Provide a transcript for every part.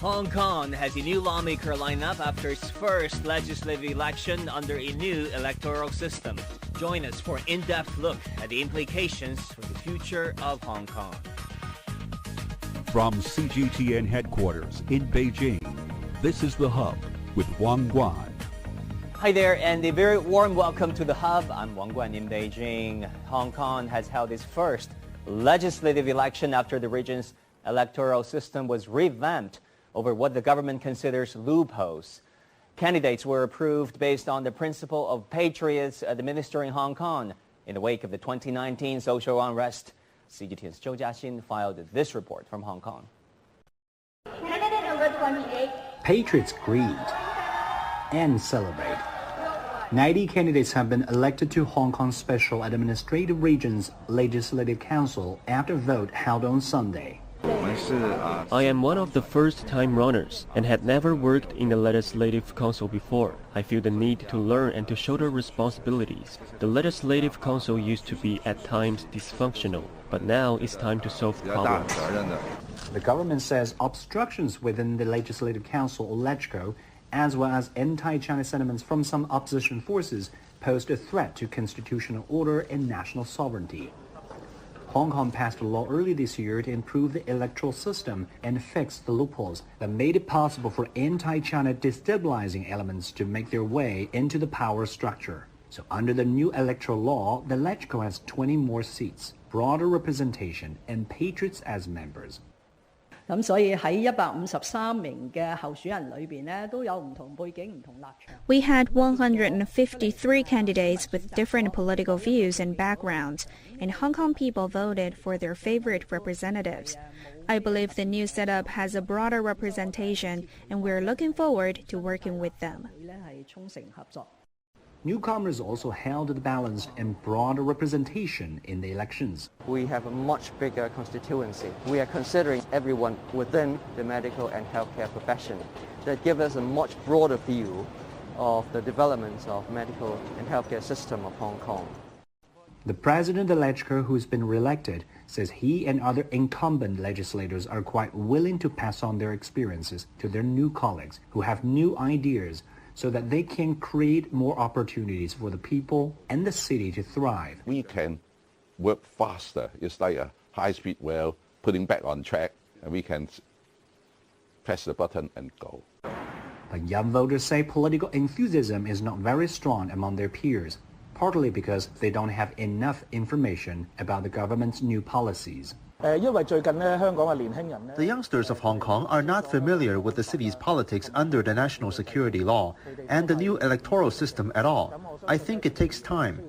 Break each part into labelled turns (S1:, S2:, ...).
S1: Hong Kong has a new lawmaker lineup after its first legislative election under a new electoral system. Join us for an in-depth look at the implications for the future of Hong Kong.
S2: From CGTN headquarters in Beijing, this is The Hub with Wang Guan.
S1: Hi there, and a very warm welcome to The Hub. I'm Wang Guan in Beijing. Hong Kong has held its first legislative election after the region's electoral system was revamped over what the government considers loopholes. Candidates were approved based on the principle of patriots administering Hong Kong. In the wake of the 2019 social unrest, CGTN's Zhou Jiaxin filed this report from Hong Kong.
S3: Patriots greet and celebrate. 90 candidates have been elected to Hong Kong's Special Administrative Region's Legislative Council after a vote held on Sunday.
S4: I am one of the first-time runners and had never worked in the Legislative Council before. I feel the need to learn and to shoulder responsibilities. The Legislative Council used to be at times dysfunctional, but now it's time to solve problems.
S3: The government says obstructions within the Legislative Council or LegCo, as well as anti-China sentiments from some opposition forces, posed a threat to constitutional order and national sovereignty. Hong Kong passed a law early this year to improve the electoral system and fix the loopholes that made it possible for anti-China destabilizing elements to make their way into the power structure. So under the new electoral law, the LegCo has 20 more seats, broader representation, and patriots as members.
S5: 咁所以喺153名嘅候選人裏邊呢，都有唔同背景、唔同立場。
S6: We had 153 candidates with different political views and backgrounds, and Hong Kong people voted for their favorite representatives. I believe the new setup has a broader representation, and we're looking forward to working with them.
S3: Newcomers also held the balanced and broader representation in the elections.
S7: We have a much bigger constituency. We are considering everyone within the medical and healthcare profession. That gives us a much broader view of the developments of medical and healthcare system of Hong Kong.
S3: The president of the LegCo, who's been re-elected, says he and other incumbent legislators are quite willing to pass on their experiences to their new colleagues who have new ideas, so that they can create more opportunities for the people and the city to thrive.
S8: We can work faster. It's like a high-speed rail putting back on track, and we can press the button and go.
S3: But young voters say political enthusiasm is not very strong among their peers, partly because they don't have enough information about the government's new policies.
S9: The youngsters of Hong Kong are not familiar with the city's politics under the national security law and the new electoral system at all. I think it takes time.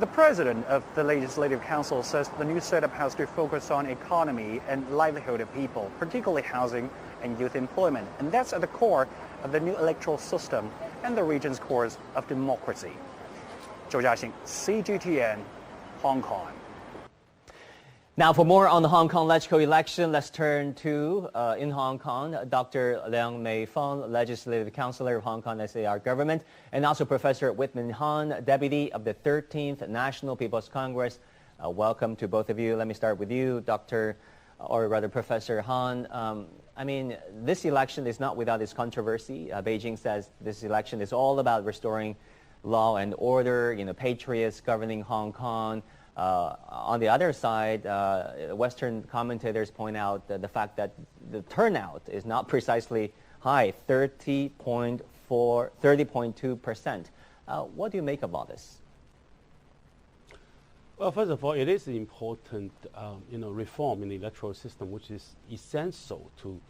S10: The president of the Legislative Council says the new setup has to focus on economy and livelihood of people, particularly housing and youth employment. And that's at the core of the new electoral system and the region's course of democracy. Zhou Jiaxin, CGTN, Hong Kong.
S1: Now, for more on the Hong Kong LegCo election, let's turn to, in Hong Kong, Dr. Leung Mei Fun, Legislative Councillor of Hong Kong SAR government, and also Professor Witman Hung, Deputy of the 13th National People's Congress. Welcome to both of you. Let me start with you, Professor Hung. I mean, this election is not without its controversy. Beijing says this election is all about restoring law and order, patriots governing Hong Kong. On the other side, Western commentators point out the fact that the turnout is not precisely high, 30.2%. What do you make of all this?
S11: Well, first of all, it is an important, reform in the electoral system, which is essential to,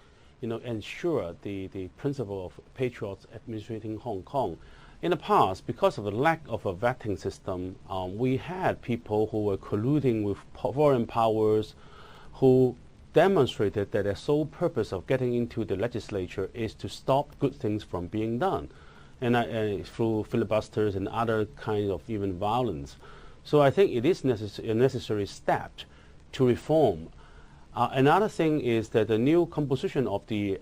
S11: ensure the principle of patriots administrating Hong Kong. In the past, because of the lack of a vetting system, we had people who were colluding with foreign powers who demonstrated that their sole purpose of getting into the legislature is to stop good things from being done, and through filibusters and other kinds of even violence. So I think it is a necessary step to reform. Another thing is that the new composition of the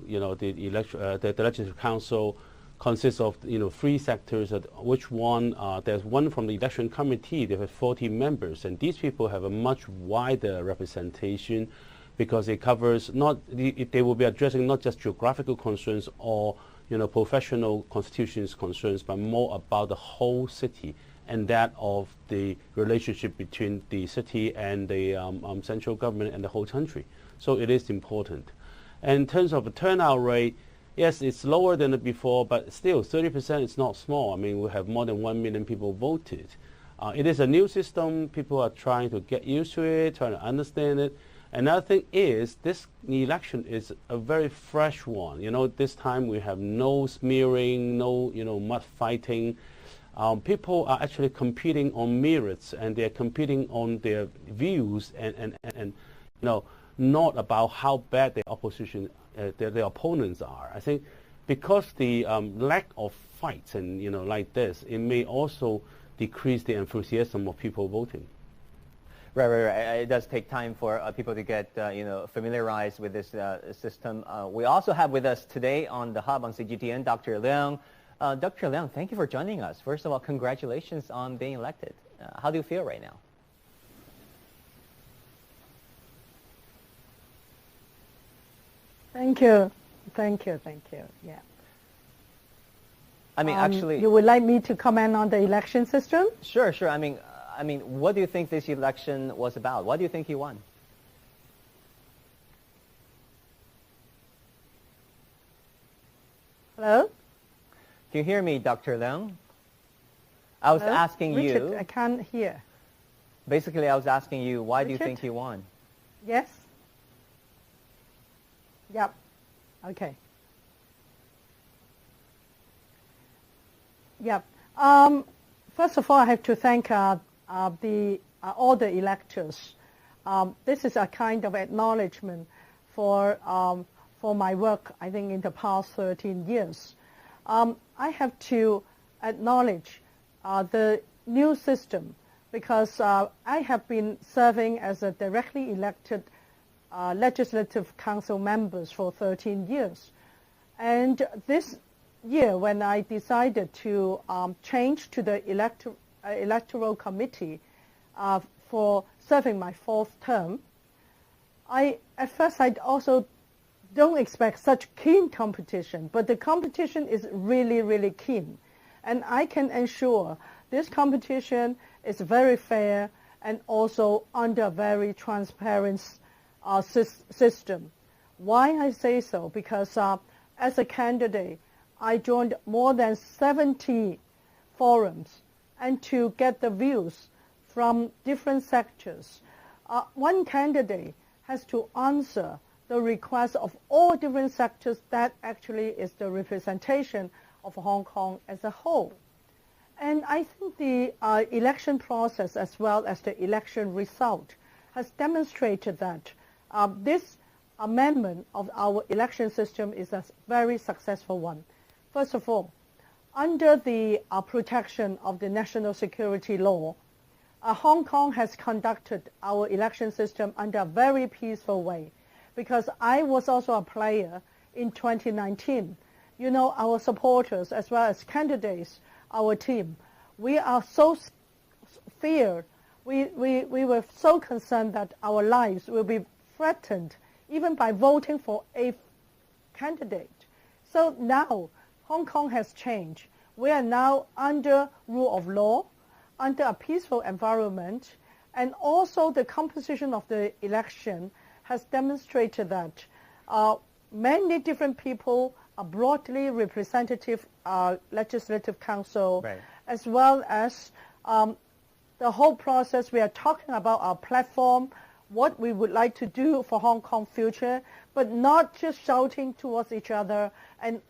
S11: Legislative Council consists of 3 sectors, which one there's one from the election committee. They have 40 members, and these people have a much wider representation because it covers they will be addressing not just geographical concerns or professional constitutions concerns, but more about the whole city and that of the relationship between the city and the central government and the whole country. So it is important. And in terms of the turnout rate, yes, it's lower than before, but still 30% is not small. I mean, we have more than 1 million people voted. It is a new system. People are trying to get used to it, trying to understand it. Another thing is this election is a very fresh one. This time we have no smearing, no mud fighting. People are actually competing on merits, and they're competing on their views and not about how bad the opposition, their opponents are. I think because the lack of fights and like this, it may also decrease the enthusiasm of people voting.
S1: Right. It does take time for people to get familiarized with this system. We also have with us today on the Hub on CGTN, Dr. Liang. Dr. Liang, thank you for joining us. First of all, congratulations on being elected. How do you feel right now?
S12: Thank you. Yeah.
S1: I mean, actually,
S12: you would like me to comment on the election system?
S1: Sure. I mean, what do you think this election was about? What do you think you won?
S12: Hello?
S1: Can you hear me, Dr. Liang? I was asking
S12: Richard,
S1: you.
S12: I can't hear.
S1: Basically, I was asking you, why
S12: Richard?
S1: do you think you won?
S12: Yes? Yep. Okay. Yep. First of all, I have to thank all the electors. This is a kind of acknowledgement for my work, I think, in the past 13 years. I have to acknowledge the new system because I have been serving as a directly elected Legislative Council members for 13 years. And this year, when I decided to change to the electoral committee for serving my 4th term, at first I also don't expect such keen competition, but the competition is really, really keen. And I can ensure this competition is very fair and also under very transparent system. Why I say so? Because as a candidate, I joined more than 70 forums and to get the views from different sectors. One candidate has to answer the request of all different sectors. That actually is the representation of Hong Kong as a whole. And I think the election process as well as the election result has demonstrated that this amendment of our election system is a very successful one. First of all, under the protection of the national security law, Hong Kong has conducted our election system under a very peaceful way, because I was also a player in 2019. Our supporters as well as candidates, our team, we are so feared. We were so concerned that our lives will be threatened even by voting for a candidate. So now Hong Kong has changed. We are now under rule of law, under a peaceful environment, and also the composition of the election has demonstrated that many different people are broadly representative Legislative Council, right, as well as the whole process. We are talking about our platform, what we would like to do for Hong Kong future, but not just shouting towards each other, and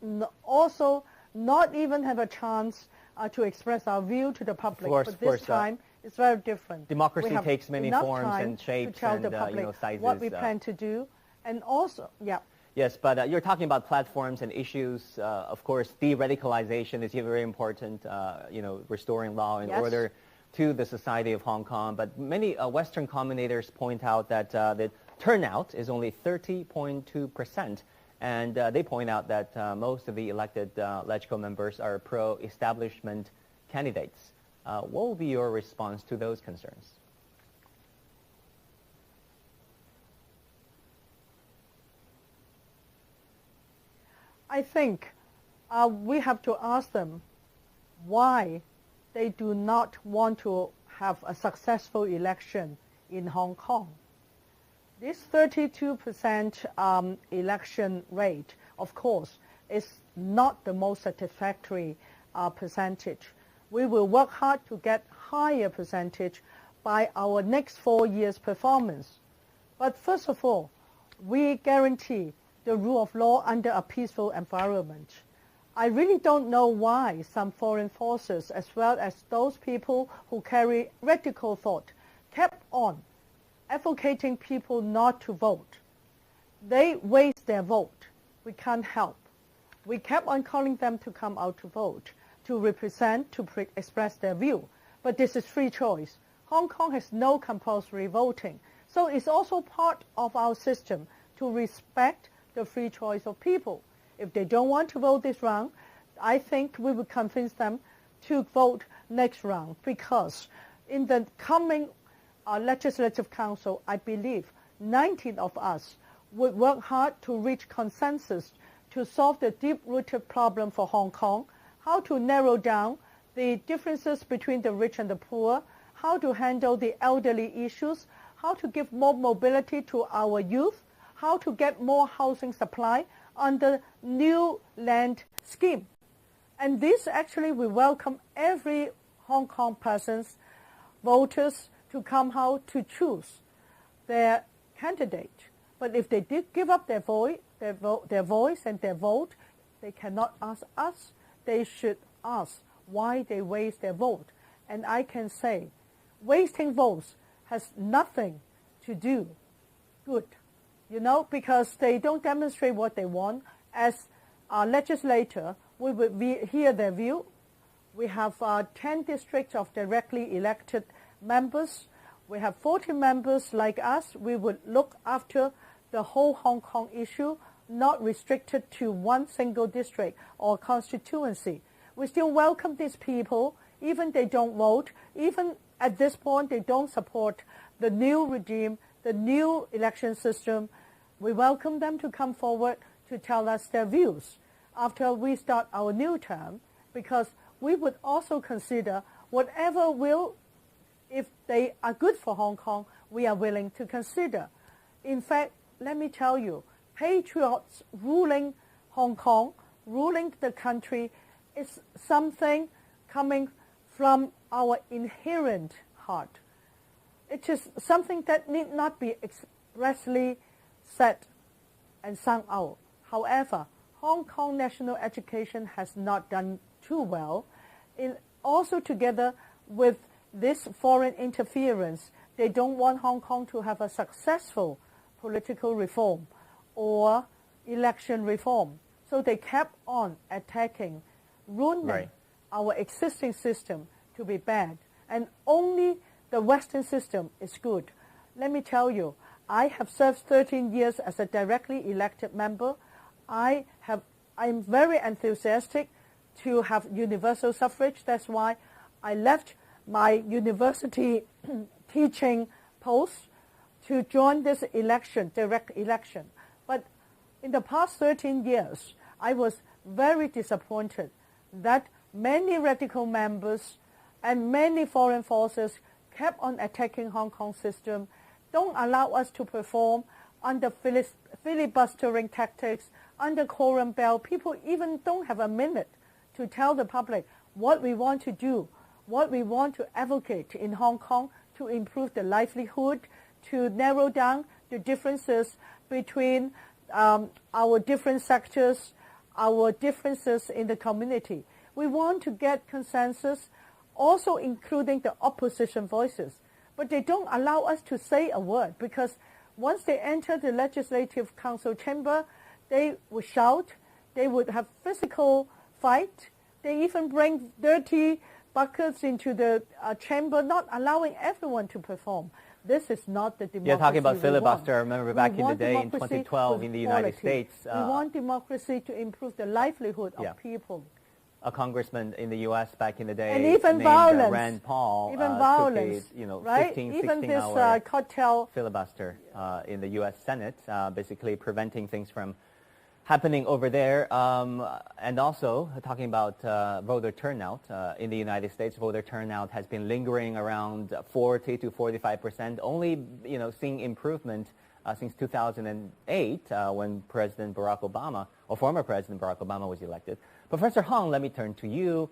S12: also not even have a chance to express our view to the public. But this time, it's very different.
S1: Democracy takes many forms and shapes and sizes.
S12: What we plan to do, and also, yeah.
S1: Yes, but you're talking about platforms and issues. Of course, de-radicalization is very important. Restoring law and order to the society of Hong Kong. But many Western commentators point out that the turnout is only 30.2%. And they point out that most of the elected LegCo members are pro-establishment candidates. What will be your response to those concerns?
S12: I think we have to ask them why they do not want to have a successful election in Hong Kong. This 32% election rate, of course, is not the most satisfactory percentage. We will work hard to get higher percentage by our next 4 years' performance. But first of all, we guarantee the rule of law under a peaceful environment. I really don't know why some foreign forces, as well as those people who carry radical thought, kept on advocating people not to vote. They waste their vote. We can't help. We kept on calling them to come out to vote, to represent, to express their view. But this is free choice. Hong Kong has no compulsory voting. So it's also part of our system to respect the free choice of people. If they don't want to vote this round, I think we would convince them to vote next round, because in the coming Legislative Council, I believe 19 of us would work hard to reach consensus to solve the deep-rooted problem for Hong Kong, how to narrow down the differences between the rich and the poor, how to handle the elderly issues, how to give more mobility to our youth, how to get more housing supply under new land scheme. And this actually we welcome every Hong Kong person's voters to come out to choose their candidate. But if they did give up their voice and their vote, they cannot ask us. They should ask why they waste their vote. And I can say, wasting votes has nothing to do good, because they don't demonstrate what they want. As a legislator, we would hear their view. We have 10 districts of directly elected members. We have 40 members like us. We would look after the whole Hong Kong issue, not restricted to one single district or constituency. We still welcome these people, even they don't vote, even at this point they don't support the new regime, the new election system. We welcome them to come forward to tell us their views after we start our new term, because we would also consider whatever will, if they are good for Hong Kong, we are willing to consider. In fact, let me tell you, patriots ruling Hong Kong, ruling the country, is something coming from our inherent heart. It is something that need not be expressly said and sung out. However, Hong Kong national education has not done too well. Also together with this foreign interference, they don't want Hong Kong to have a successful political reform or election reform. So they kept on attacking, ruining our existing system to be bad. And only the Western system is good. Let me tell you, I have served 13 years as a directly elected member. I'm very enthusiastic to have universal suffrage. That's why I left my university teaching post to join this election, direct election. But in the past 13 years, I was very disappointed that many radical members and many foreign forces kept on attacking Hong Kong system, don't allow us to perform under filibustering tactics, under quorum bell. People even don't have a minute to tell the public what we want to do, what we want to advocate in Hong Kong to improve the livelihood, to narrow down the differences between our different sectors, our differences in the community. We want to get consensus, also including the opposition voices. But they don't allow us to say a word, because once they enter the Legislative Council chamber, they would shout, they would have physical fight, they even bring dirty buckets into the chamber, not allowing everyone to perform. This is not the democracy.
S1: You're talking about filibuster. I
S12: Want.
S1: remember back in the day in 2012 in the United States.
S12: We want democracy to improve the livelihood of people.
S1: A congressman in the U.S. back in the day,
S12: and even
S1: named
S12: violence,
S1: Rand Paul,
S12: even violence,
S1: took a,
S12: right?
S1: 15,
S12: even
S1: 16
S12: this
S1: hour
S12: cartel
S1: filibuster in the U.S. Senate, basically preventing things from happening over there, and also talking about voter turnout in the United States. Voter turnout has been lingering around 40 to 45%, only seeing improvement since 2008 when President Barack Obama, or former President Barack Obama, was elected. Professor Hung, let me turn to you.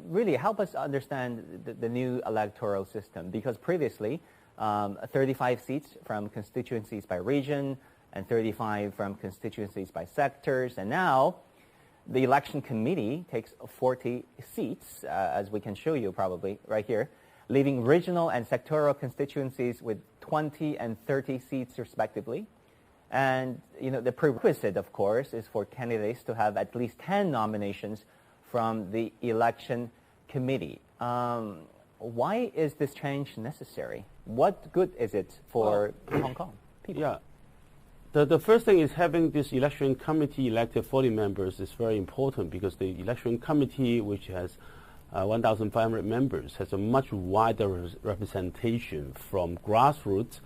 S1: Really help us understand the new electoral system, because previously 35 seats from constituencies by region, and 35 from constituencies by sectors. And now the election committee takes 40 seats, as we can show you probably right here, leaving regional and sectoral constituencies with 20 and 30 seats respectively. And the prerequisite, of course, is for candidates to have at least 10 nominations from the election committee. Why is this change necessary? What good is it for Hong Kong people?
S11: Yeah. The first thing is having this election committee elected 40 members is very important, because the election committee, which has 1,500 members, has a much wider representation from grassroots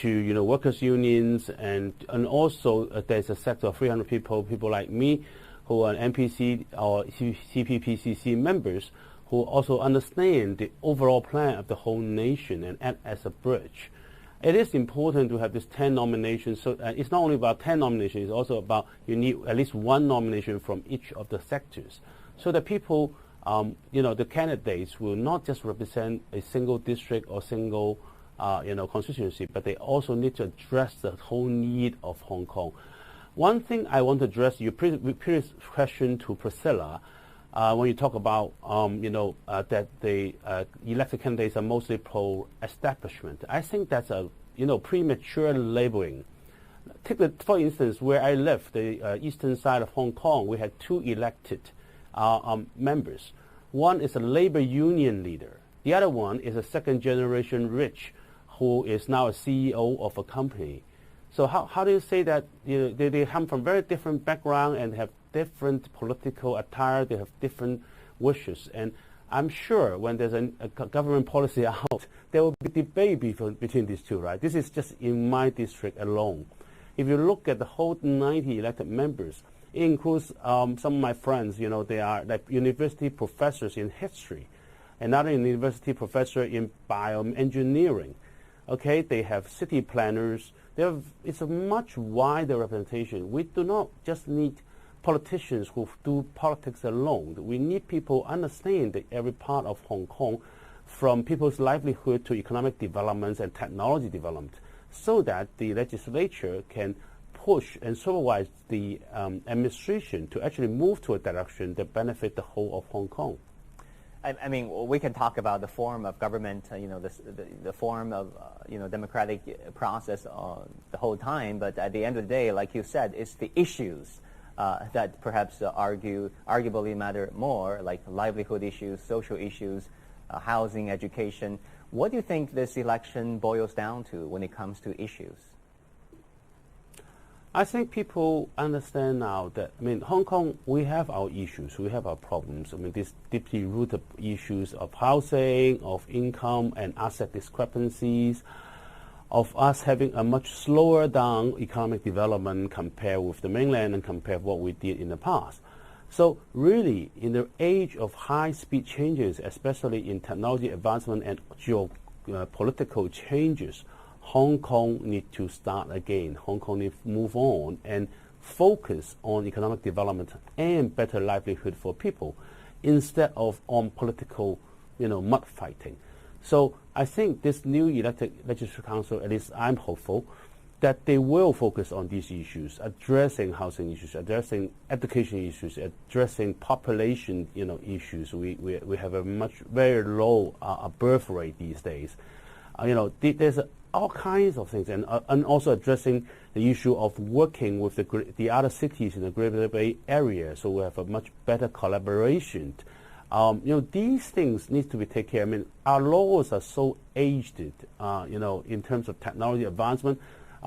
S11: to workers' unions, and also there's a sector of 300 people like me, who are NPC or CPPCC members, who also understand the overall plan of the whole nation and act as a bridge. It is important to have this 10 nominations. So it's not only about 10 nominations, it's also about you need at least one nomination from each of the sectors, so that people, the candidates will not just represent a single district or single, constituency, but they also need to address the whole need of Hong Kong. One thing I want to address your previous question to Priscilla, when you talk about, that the elected candidates are mostly pro-establishment. I think that's a, premature labeling. Take for instance, where I live, the eastern side of Hong Kong, we had 2 elected members. One is a labor union leader. The other one is a second-generation rich, who is now a CEO of a company. So how do you say that they come from very different background and have different political attire, they have different wishes? And I'm sure when there's a government policy out, there will be debate between these two, right? This is just in my district alone. If you look at the whole 90 elected members, it includes some of my friends, they are like university professors in history, another university professor in bioengineering. Okay, they have city planners. It's a much wider representation. We do not just need politicians who do politics alone. We need people who understand that every part of Hong Kong, from people's livelihood to economic developments and technology development, so that the legislature can push and supervise the administration to actually move to a direction that benefits the whole of Hong Kong.
S1: I mean, we can talk about the form of government, the form of, democratic process the whole time, but at the end of the day, like you said, it's the issues that perhaps arguably matter more, like livelihood issues, social issues, housing, education. What do you think this election boils down to when it comes to issues?
S11: I think people understand now that, Hong Kong, we have our issues, we have our problems. These deeply rooted issues of housing, of income and asset discrepancies, of us having a much slower down economic development compared with the mainland and compared with what we did in the past. So really, in the age of high-speed changes, especially in technology advancement and geopolitical changes, Hong Kong needs to start again. Hong Kong needs to move on and focus on economic development and better livelihood for people, instead of on political, mud fighting. So I think this new elected Legislative Council, at least I'm hopeful, that they will focus on these issues, addressing housing issues, addressing education issues, addressing population, issues. We have a very low birth rate these days. There's all kinds of things, and also addressing the issue of working with the other cities in the Greater Bay Area, so we have a much better collaboration. These things need to be taken care of. Our laws are so aged, in terms of technology advancement.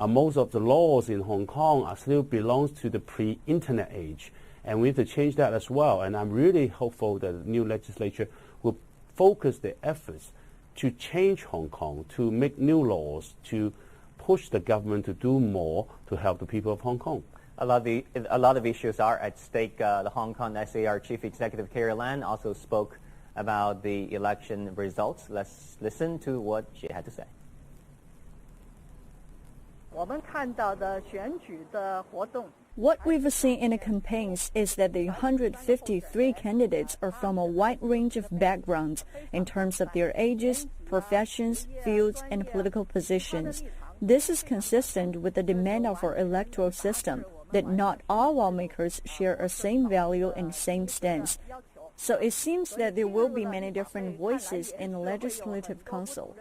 S11: Most of the laws in Hong Kong still belongs to the pre-internet age, and we need to change that as well. And I'm really hopeful that the new legislature will focus their efforts to change Hong Kong, to make new laws, to push the government to do more to help the people of Hong Kong.
S1: A lot of issues are at stake. The Hong Kong SAR Chief Executive Carrie Lam also spoke about the election results. Let's listen to what she had to say.
S13: What we've seen in the campaigns is that the 153 candidates are from a wide range of backgrounds in terms of their ages, professions, fields, and political positions. This is consistent with the demand of our electoral system, that not all lawmakers share a same value and same stance. So it seems that there will be many different voices in the Legislative Council.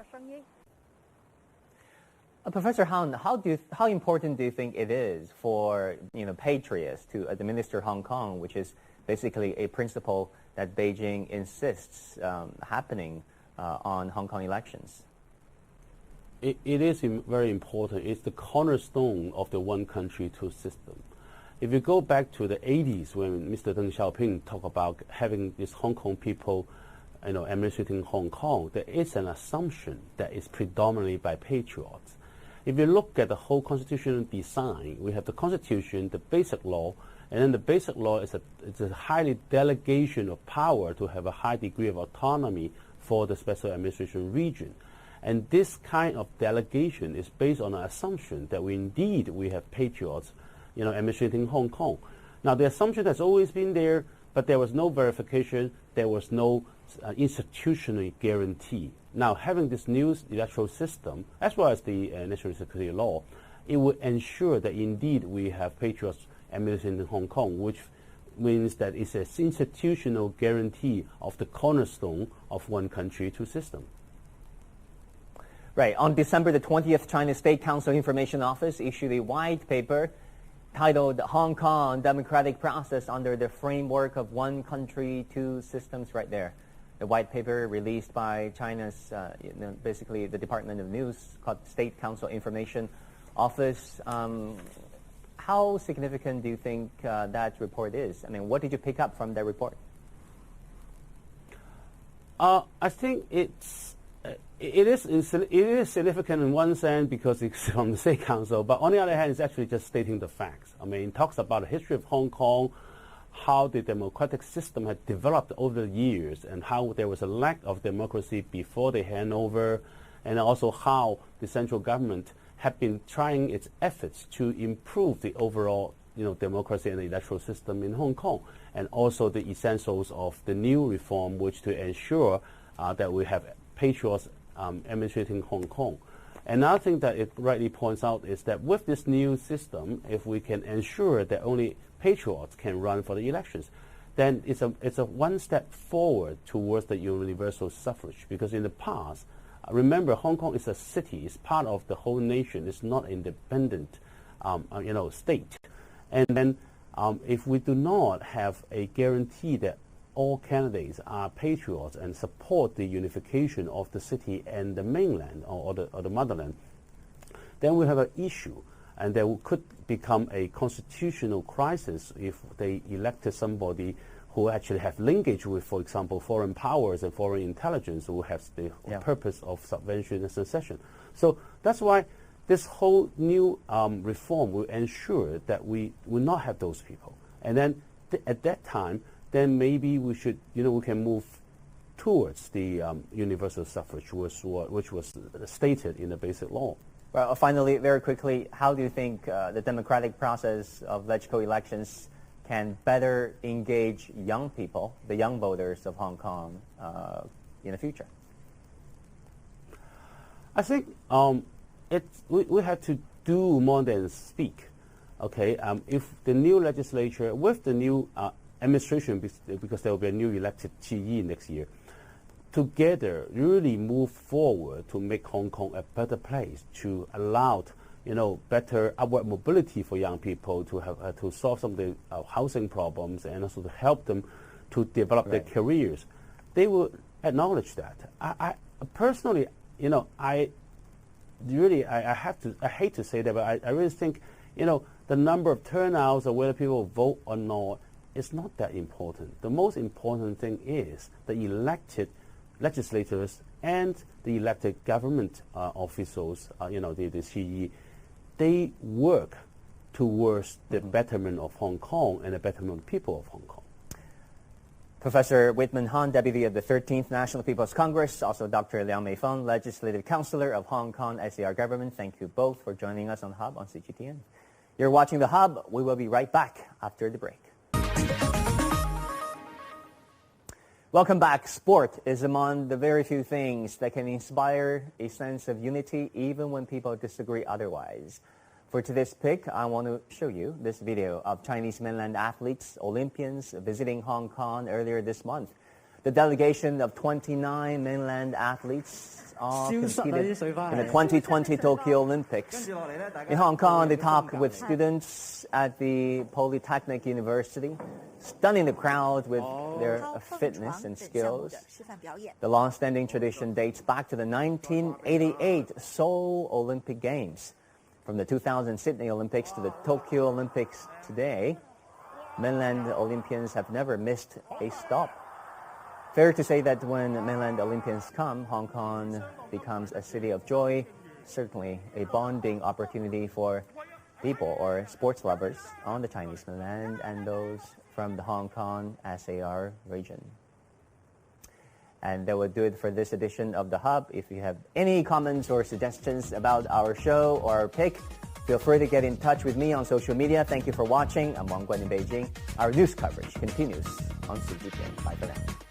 S1: Professor Hung, how important do you think it is for patriots to administer Hong Kong, which is basically a principle that Beijing insists happening on Hong Kong elections?
S11: It is very important. It's the cornerstone of the one country, two system. If you go back to the 80s when Mr. Deng Xiaoping talked about having this Hong Kong people administrating Hong Kong, there is an assumption that it's predominantly by patriots. If you look at the whole constitutional design, we have the constitution, the basic law, and then the basic law is a highly delegation of power to have a high degree of autonomy for the special administration region. And this kind of delegation is based on an assumption that we have patriots, administrating Hong Kong. Now, the assumption has always been there, but there was no verification, there was no institutional guarantee. Now, having this new electoral system, as well as the national security law, it would ensure that indeed we have patriots administrating Hong Kong, which means that it's an institutional guarantee of the cornerstone of one country, two systems.
S1: Right. On December the 20th, China's State Council Information Office issued a white paper titled Hong Kong Democratic Process under the Framework of One Country, Two Systems, right there. The white paper released by China's, basically the Department of News, called State Council Information Office. How significant do you think that report is? I mean, what did you pick up from that report?
S11: I think it is significant in one sense because it's from the State Council, but on the other hand, it's actually just stating the facts. I mean, it talks about the history of Hong Kong, how the democratic system had developed over the years, and how there was a lack of democracy before the handover, and also how the central government had been trying its efforts to improve the overall democracy and the electoral system in Hong Kong, and also the essentials of the new reform, which to ensure that we have patriots administrating Hong Kong. Another thing that it rightly points out is that with this new system, if we can ensure that only patriots can run for the elections, then it's a one step forward towards the universal suffrage. Because in the past, remember, Hong Kong is a city; it's part of the whole nation. It's not an independent, state. And then, if we do not have a guarantee that all candidates are patriots and support the unification of the city and the mainland or the motherland, then we have an issue, and there could become a constitutional crisis if they elected somebody who actually have linkage with, for example, foreign powers and foreign intelligence, who has the purpose of subversion and secession. So that's why this whole new reform will ensure that we will not have those people. And then at that time, then maybe we should, we can move towards the universal suffrage, which was stated in the basic law.
S1: Well, finally, very quickly, how do you think the democratic process of LegCo elections can better engage young people, the young voters of Hong Kong, in the future?
S11: I think we have to do more than speak. Okay, if the new legislature with the new administration, because there will be a new elected GE next year, together really move forward to make Hong Kong a better place, to allow better upward mobility for young people, to have to solve some of the housing problems, and also to help them to develop their careers. They will acknowledge that. I personally, I hate to say that, but I really think, the number of turnouts or whether people vote or not is not that important. The most important thing is the elected legislators and the elected government officials, the CE, they work towards the betterment of Hong Kong and the betterment of the people of Hong Kong.
S1: Professor Witman Hung, Deputy of the 13th National People's Congress, also Dr. Leung Mei Fun, Legislative Counselor of Hong Kong SAR Government. Thank you both for joining us on The Hub on CGTN. You're watching The Hub. We will be right back after the break. Welcome back. Sport is among the very few things that can inspire a sense of unity even when people disagree otherwise. For today's pick, I want to show you this video of Chinese mainland athletes, Olympians, visiting Hong Kong earlier this month. The delegation of 29 mainland athletes all competed in the 2020 Tokyo Olympics. In Hong Kong, they talked with students at the Polytechnic University, stunning the crowd with their fitness and skills. The long-standing tradition dates back to the 1988 Seoul Olympic Games. From the 2000 Sydney Olympics to the Tokyo Olympics today, mainland Olympians have never missed a stop. Fair to say that when mainland Olympians come, Hong Kong becomes a city of joy, certainly a bonding opportunity for people or sports lovers on the Chinese mainland and those from the Hong Kong SAR region. And that will do it for this edition of The Hub. If you have any comments or suggestions about our show or our pick, feel free to get in touch with me on social media. Thank you for watching. I'm Wang Guan in Beijing. Our news coverage continues on CGTN. Bye for now.